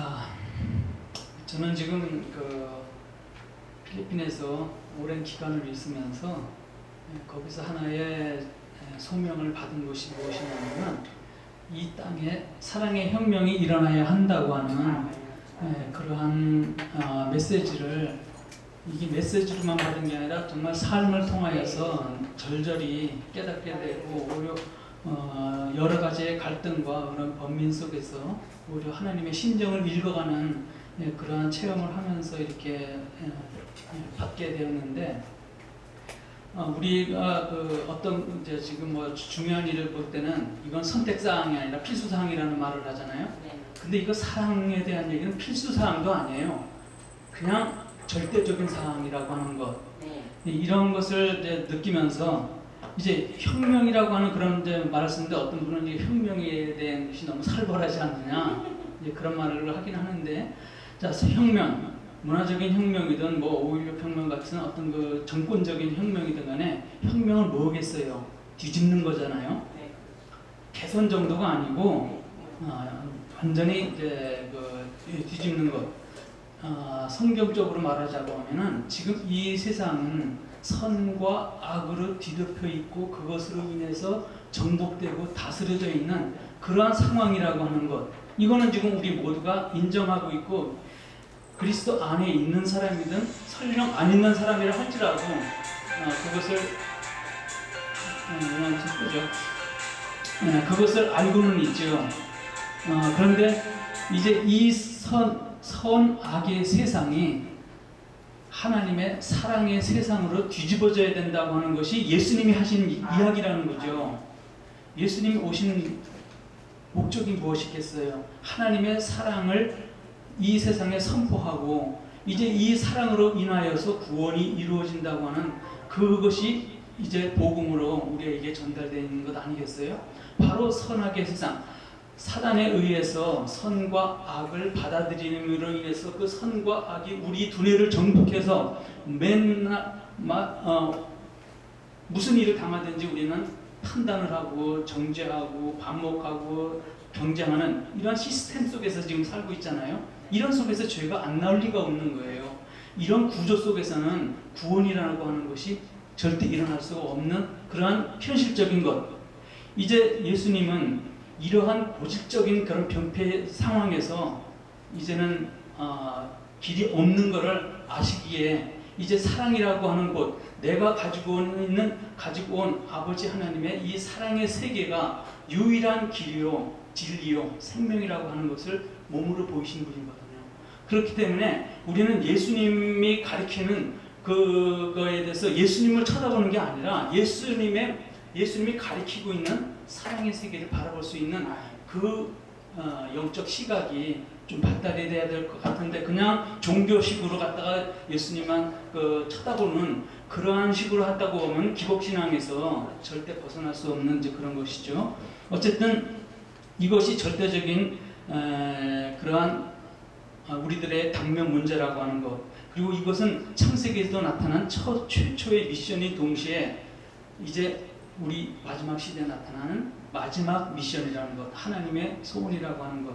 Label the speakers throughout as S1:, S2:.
S1: 아, 저는 지금 필리핀에서 오랜 기간을 있으면서 거기서 하나의 소명을 받은 것이 무엇이냐면 이 땅에 사랑의 혁명이 일어나야 한다고 하는 그러한 메시지를, 이게 메시지로만 받은 게 아니라 정말 삶을 통하여서 절절히 깨닫게 되고, 오히려 여러 가지의 갈등과 그런 번민 속에서 오히려 하나님의 심정을 읽어가는 그러한 체험을 하면서 이렇게 받게 되었는데, 우리가 어떤 이제 지금 뭐 중요한 일을 볼 때는 이건 선택사항이 아니라 필수사항이라는 말을 하잖아요. 근데 이거 사랑에 대한 얘기는 필수사항도 아니에요. 그냥 절대적인 사항이라고 하는 것. 이런 것을 이제 느끼면서 이제 혁명이라고 하는 그런 이제 말을 쓰는데, 어떤 분은 이 혁명에 대한 것이 너무 살벌하지 않느냐 이제 그런 말을 하긴 하는데, 자, 혁명, 문화적인 혁명이든 뭐 5.16 혁명 같은 어떤 그 정권적인 혁명이든 간에 혁명은 뭐겠어요? 뒤집는 거잖아요. 개선 정도가 아니고 완전히 이제 뒤집는 것. 성경적으로 말하자고 하면은 지금 이 세상은 선과 악으로 뒤덮여 있고 그것으로 인해서 정복되고 다스려져 있는 그러한 상황이라고 하는 것. 이거는 지금 우리 모두가 인정하고 있고, 그리스도 안에 있는 사람이든 설령 안 있는 사람이라 할지라도 그것을 그것을 알고는 있죠. 그런데 이제 이 선악의 세상이 하나님의 사랑의 세상으로 뒤집어져야 된다고 하는 것이 예수님이 하신 이야기라는 거죠. 예수님이 오신 목적이 무엇이겠어요? 하나님의 사랑을 이 세상에 선포하고, 이제 이 사랑으로 인하여서 구원이 이루어진다고 하는 그것이 이제 복음으로 우리에게 전달되는 것 아니겠어요? 바로 선악의 세상, 사단에 의해서 선과 악을 받아들임으로 인해서 그 선과 악이 우리 두뇌를 정복해서 맨날 무슨 일을 당하든지 우리는 판단을 하고 정죄하고 반목하고 경쟁하는 이런 시스템 속에서 지금 살고 있잖아요. 이런 속에서 죄가 안 나올 리가 없는 거예요. 이런 구조 속에서는 구원이라고 하는 것이 절대 일어날 수가 없는 그러한 현실적인 것. 이제 예수님은 이러한 고질적인 그런 병폐 상황에서 이제는 길이 없는 것을 아시기에 이제 사랑이라고 하는 곳, 내가 가지고 온 아버지 하나님의 이 사랑의 세계가 유일한 길이요, 진리요, 생명이라고 하는 것을 몸으로 보이신 분이거든요. 그렇기 때문에 우리는 예수님이 가르치는 그거에 대해서 예수님을 쳐다보는 게 아니라 예수님이 가르치고 있는 사랑의 세계를 바라볼 수 있는 그 영적 시각이 좀 발달이 돼야 될 것 같은데, 그냥 종교식으로 갖다가 예수님만 쳐다보는 그러한 식으로 한다고 하면 기복신앙에서 절대 벗어날 수 없는 이제 그런 것이죠. 어쨌든 이것이 절대적인 그러한 우리들의 당면 문제라고 하는 것, 그리고 이것은 창세기에도 나타난 최초의 미션이 동시에 이제 우리 마지막 시대에 나타나는 마지막 미션이라는 것, 하나님의 소원이라고 하는 것.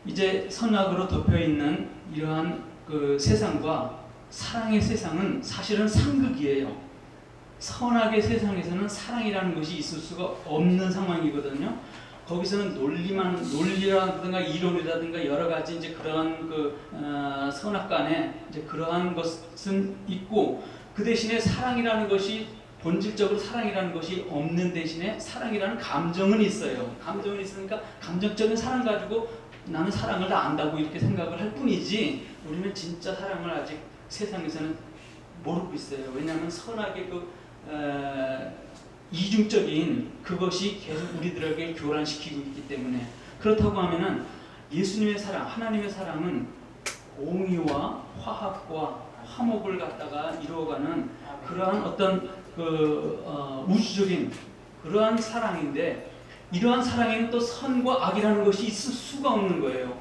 S1: 이제 선악으로 덮여있는 이러한 그 세상과 사랑의 세상은 사실은 상극이에요. 선악의 세상에서는 사랑이라는 것이 있을 수가 없는 상황이거든요. 거기서는 논리라든가 이론이라든가 여러 가지 이제 그러한 선악간에 이제 그러한 것은 있고, 그 대신에 사랑이라는 것이 본질적으로 사랑이라는 것이 없는 대신에 사랑이라는 감정은 있어요. 감정은 있으니까 감정적인 사랑 가지고 나는 사랑을 다 안다고 이렇게 생각을 할 뿐이지, 우리는 진짜 사랑을 아직 세상에서는 모르고 있어요. 왜냐하면 선악의 이중적인 그것이 계속 우리들에게 교란시키고 있기 때문에. 그렇다고 하면은 예수님의 사랑, 하나님의 사랑은 공의와 화합과 화목을 갖다가 이루어가는 그러한 어떤 우주적인 그러한 사랑인데, 이러한 사랑에는 또 선과 악이라는 것이 있을 수가 없는 거예요.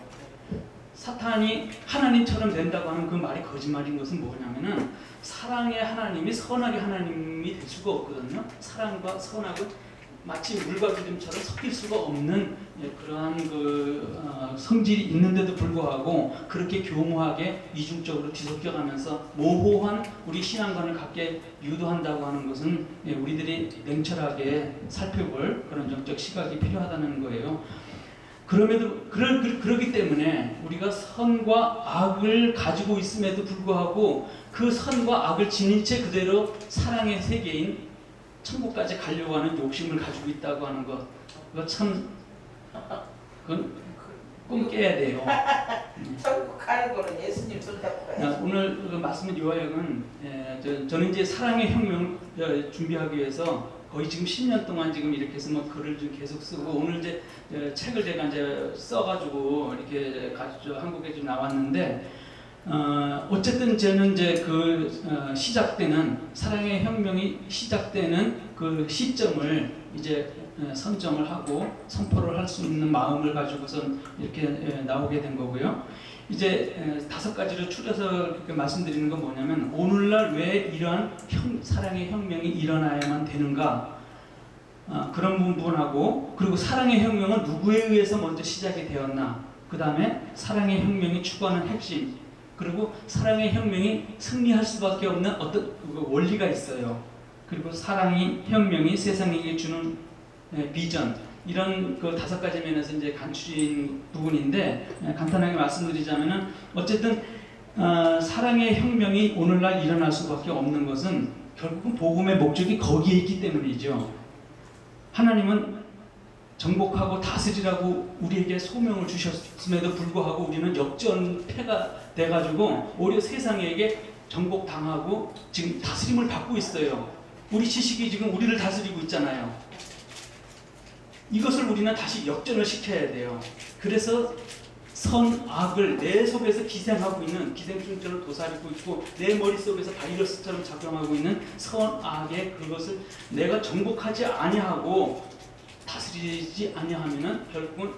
S1: 사탄이 하나님처럼 된다고 하는 그 말이 거짓말인 것은 뭐냐면은, 사랑의 하나님이 선악의 하나님이 될 수가 없거든요. 사랑과 선악은 마치 물과 기름처럼 섞일 수가 없는 그러한 성질이 있는데도 불구하고 그렇게 교묘하게 이중적으로 뒤섞여가면서 모호한 우리 신앙관을 갖게 유도한다고 하는 것은 우리들이 냉철하게 살펴볼 그런 영적 시각이 필요하다는 거예요. 그럼에도 그러기 때문에 우리가 선과 악을 가지고 있음에도 불구하고 그 선과 악을 지닌 채 그대로 사랑의 세계인 천국까지 가려고 하는 욕심을 가지고 있다고 하는 것, 그거 참 그건 꿈 깨야 돼요.
S2: 천국 가는 거는 예수님 손잡고 가야지.
S1: 오늘 그 말씀은 요약은 저는 이제 사랑의 혁명을 준비하기 위해서 거의 지금 10년 동안 지금 이렇게 해서 뭐 글을 좀 계속 쓰고 오늘 이제 책을 제가 이제 써가지고 이렇게 가지고 한국에 좀 나왔는데 어쨌든 저는 이제 시작되는 사랑의 혁명이 시작되는 그 시점을 이제 선점을 하고 선포를 할 수 있는 마음을 가지고선 이렇게 나오게 된 거고요. 이제 5가지로 추려서 이렇게 말씀드리는 건 뭐냐면 오늘날 왜 이러한 사랑의 혁명이 일어나야만 되는가, 그런 부분하고, 그리고 사랑의 혁명은 누구에 의해서 먼저 시작이 되었나, 그 다음에 사랑의 혁명이 추구하는 핵심, 그리고 사랑의 혁명이 승리할 수밖에 없는 어떤 원리가 있어요. 그리고 사랑의 혁명이 세상에게 주는 비전, 이런 그 5가지 면에서 이제 간추린 부분인데 간단하게 말씀드리자면은 어쨌든 사랑의 혁명이 오늘날 일어날 수밖에 없는 것은 결국은 복음의 목적이 거기에 있기 때문이죠. 하나님은 정복하고 다스리라고 우리에게 소명을 주셨음에도 불구하고 우리는 역전패가 돼가지고 오히려 세상에게 정복당하고 지금 다스림을 받고 있어요. 우리 지식이 지금 우리를 다스리고 있잖아요. 이것을 우리는 다시 역전을 시켜야 돼요. 그래서 선, 악을 내 속에서 기생하고 있는, 기생충처럼 도사리고 있고 내 머릿속에서 바이러스처럼 작용하고 있는 선, 악의 그것을 내가 정복하지 아니하고 다스리지 아니하면은 결국은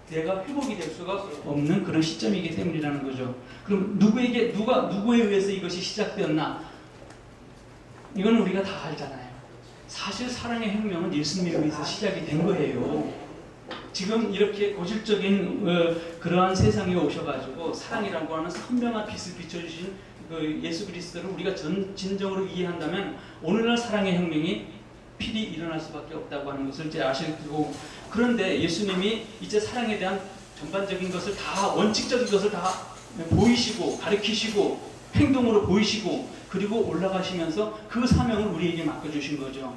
S1: 내가 회복이 될 수가 없는 그런 시점이기 때문이라는 거죠. 그럼 누구에 의해서 이것이 시작되었나? 이건 우리가 다 알잖아요. 사실 사랑의 혁명은 예수님에 의해서 시작이 된 거예요. 지금 이렇게 고질적인 그러한 세상에 오셔가지고 사랑이라고 하는 선명한 빛을 비춰주신 그 예수 그리스도를 우리가 진정으로 이해한다면 오늘날 사랑의 혁명이 필히 일어날 수밖에 없다고 하는 것을 이제 아시고, 그런데 예수님이 이제 사랑에 대한 전반적인 것을 다, 원칙적인 것을 다 보이시고 가르치시고 행동으로 보이시고 그리고 올라가시면서 그 사명을 우리에게 맡겨주신 거죠.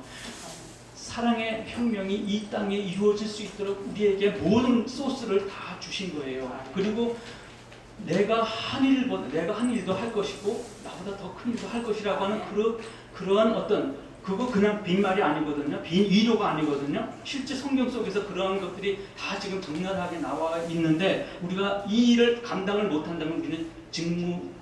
S1: 사랑의 혁명이 이 땅에 이루어질 수 있도록 우리에게 모든 소스를 다 주신 거예요. 그리고 내가 한 일도 할 것이고 나보다 더 큰 일도 할 것이라고 하는 그러한 어떤, 그거 그냥 빈말이 아니거든요. 빈 위로가 아니거든요. 실제 성경 속에서 그러한 것들이 다 지금 적나라하게 나와 있는데 우리가 이 일을 감당을 못한다면 우리는 직무유기죠.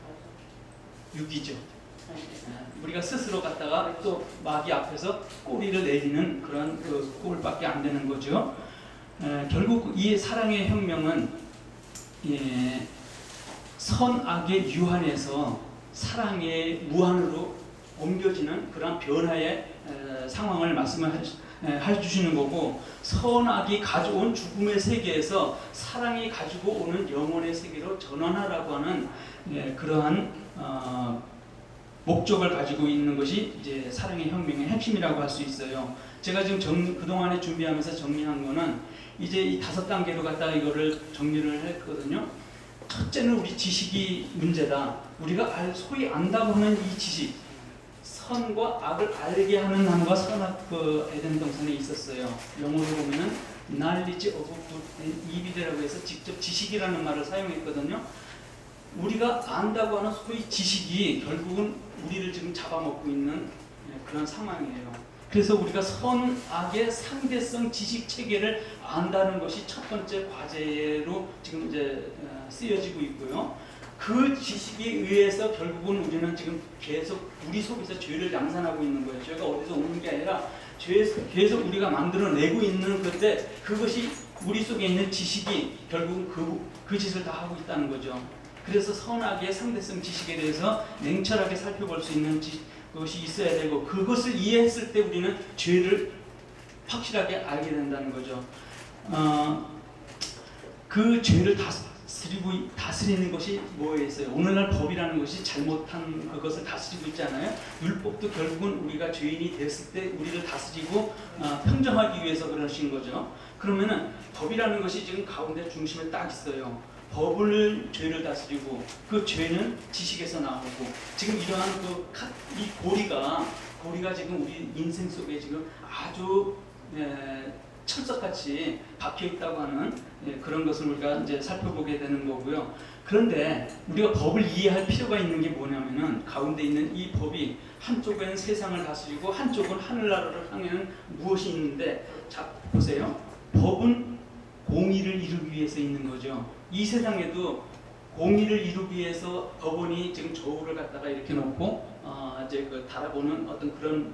S1: 우리가 스스로 갔다가 또 마귀 앞에서 꼬리를 내리는 그런 그 꼴밖에 안 되는 거죠. 결국 이 사랑의 혁명은 선악의 유한에서 사랑의 무한으로 옮겨지는 그런 변화의 상황을 말씀을 해주시는 거고, 선악이 가져온 죽음의 세계에서 사랑이 가지고 오는 영혼의 세계로 전환하라고 하는 그러한 목적을 가지고 있는 것이 이제 사랑의 혁명의 핵심이라고 할 수 있어요. 제가 지금 그동안에 준비하면서 정리한 거는 이제 이 5단계로 갖다가 이거를 정리를 했거든요. 첫째는 우리 지식이 문제다. 우리가 소위 안다고 하는 이 지식, 선과 악을 알게 하는 나무가 선악 그 에덴 동산에 있었어요. 영어로 보면은 knowledge of good and evil이라고 해서 직접 지식이라는 말을 사용했거든요. 우리가 안다고 하는 소위 지식이 결국은 우리를 지금 잡아먹고 있는 그런 상황이에요. 그래서 우리가 선악의 상대성 지식 체계를 안다는 것이 첫 번째 과제로 지금 이제 쓰여지고 있고요. 그 지식에 의해서 결국은 우리는 지금 계속 우리 속에서 죄를 양산하고 있는 거예요. 죄가 어디서 오는 게 아니라 계속 우리가 만들어내고 있는 건데 그것이 우리 속에 있는 지식이 결국은 그 짓을 다 하고 있다는 거죠. 그래서 선악의 상대성 지식에 대해서 냉철하게 살펴볼 수 있는 것이 있어야 되고, 그것을 이해했을 때 우리는 죄를 확실하게 알게 된다는 거죠. 그 죄를 다스리는 것이 뭐였어요? 오늘날 법이라는 것이 잘못한 그것을 다스리고 있잖아요. 율법도 결국은 우리가 죄인이 됐을 때 우리를 다스리고 평정하기 위해서 그러신 거죠. 그러면은 법이라는 것이 지금 가운데 중심에 딱 있어요. 법을 죄를 다스리고 그 죄는 지식에서 나오고 지금 이러한 이 고리가 지금 우리 인생 속에 지금 아주 철석같이 박혀 있다고 하는 그런 것을 우리가 이제 살펴보게 되는 거고요. 그런데 우리가 법을 이해할 필요가 있는 게 뭐냐면은 가운데 있는 이 법이 한쪽에는 세상을 다스리고 한쪽은 하늘나라를 향하는 무엇이 있는데, 자 보세요. 법은 공의를 이루기 위해서 있는 거죠. 이 세상에도 공의를 이루기 위해서 법원이 지금 저울을 갖다가 이렇게 놓고 이제 달아보는 어떤 그런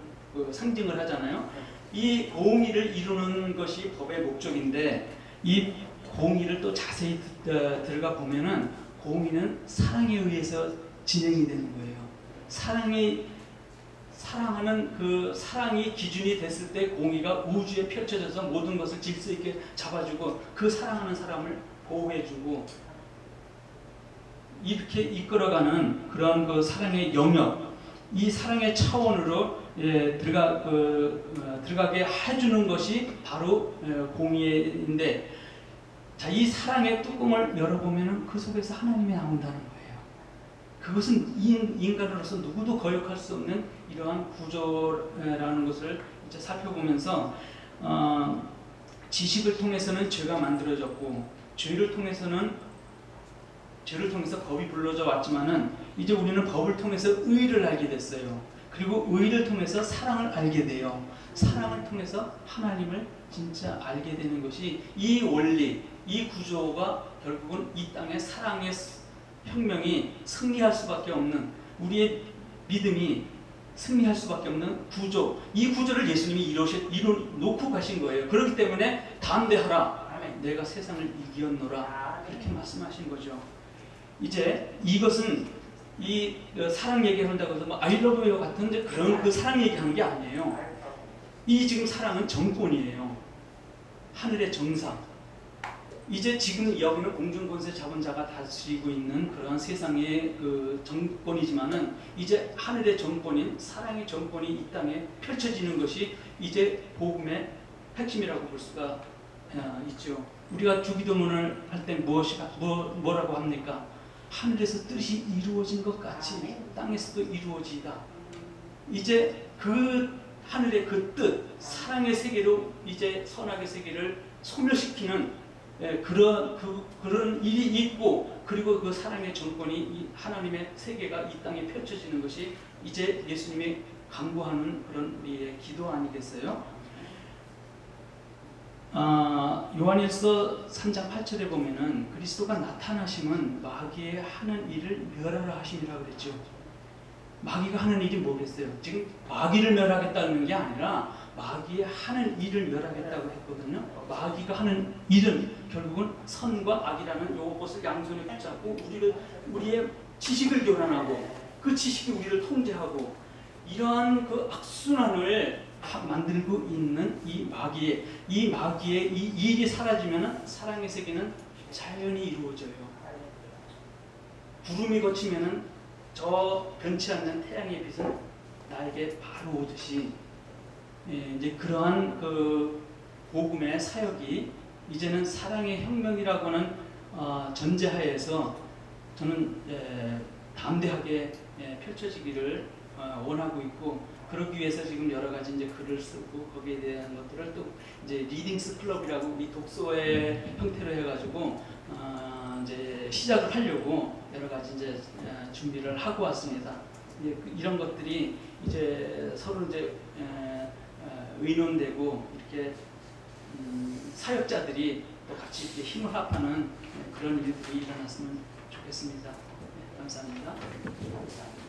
S1: 상징을 하잖아요. 이 공의를 이루는 것이 법의 목적인데, 이 공의를 또 자세히 들어가 보면은 공의는 사랑에 의해서 진행이 되는 거예요. 사랑하는 그 사랑이 기준이 됐을 때 공의가 우주에 펼쳐져서 모든 것을 질서 있게 잡아주고 그 사랑하는 사람을 보호해주고 이렇게 이끌어가는 그런 그 사랑의 영역, 이 사랑의 차원으로 들어가게 해주는 것이 바로 공의인데, 자, 이 사랑의 뚜껑을 열어보면 그 속에서 하나님이 나온다는 거예요. 그것은 인간으로서 누구도 거역할 수 없는 이러한 구조라는 것을 이제 살펴보면서 지식을 통해서는 죄가 만들어졌고 죄를 통해서 법이 불러져 왔지만은 이제 우리는 법을 통해서 의를 알게 됐어요. 그리고 의를 통해서 사랑을 알게 돼요. 사랑을 통해서 하나님을 진짜 알게 되는 것이 이 원리, 이 구조가 결국은 이 땅의 사랑의 혁명이 승리할 수밖에 없는, 우리의 믿음이 승리할 수밖에 없는 구조, 이 구조를 예수님이 이뤄놓고 가신 거예요. 그렇기 때문에 담대하라, 내가 세상을 이겼노라, 이렇게 말씀하신 거죠. 이제 이것은 이 사랑 얘기한다고 해서 I love you 같은 그런 그 사랑 얘기하는 게 아니에요. 이 지금 사랑은 정권이에요. 하늘의 정상. 이제 지금 여기는 공중권세 잡은 자가 다스리고 있는 그러한 세상의 그 정권이지만은 이제 하늘의 정권인 사랑의 정권이 이 땅에 펼쳐지는 것이 이제 복음의 핵심이라고 볼 수가 있죠. 우리가 주기도문을 할 때 뭐라고 합니까? 하늘에서 뜻이 이루어진 것 같이 땅에서도 이루어지다. 이제 그 하늘의 그 뜻, 사랑의 세계로 이제 선악의 세계를 소멸시키는 그런 일이 있고, 그리고 그 사랑의 정권이 하나님의 세계가 이 땅에 펼쳐지는 것이 이제 예수님이 강구하는 그런 우리의 기도 아니겠어요? 요한일서 3장 8절에 보면은 그리스도가 나타나심은 마귀의 하는 일을 멸하라 하심이라 그랬죠. 마귀가 하는 일이 뭐겠어요? 지금 마귀를 멸하겠다는 게 아니라 마귀의 하는 일을 멸하겠다고 했거든요. 마귀가 하는 일은 결국은 선과 악이라는 요것을 양손에 붙잡고 우리의 지식을 교란하고 그 지식이 우리를 통제하고 이러한 그 악순환을 만들고 있는 이 마귀의 이 일이 사라지면 사랑의 세계는 자연히 이루어져요. 구름이 거치면은 저 변치 않는 태양의 빛은 나에게 바로 오듯이 이제 그러한 그 복음의 사역이 이제는 사랑의 혁명이라고 하는 전제하에서 저는 담대하게 펼쳐지기를 원하고 있고, 그러기 위해서 지금 여러 가지 이제 글을 쓰고 거기에 대한 것들을 또 이제 리딩스 클럽이라고 우리 독서의 형태로 해가지고 이제 시작을 하려고 여러 가지 이제 준비를 하고 왔습니다. 이런 것들이 이제 서로 이제 의논되고 이렇게 사역자들이 또 같이 이렇게 힘을 합하는 그런 일들이 일어났으면 좋겠습니다. 감사합니다.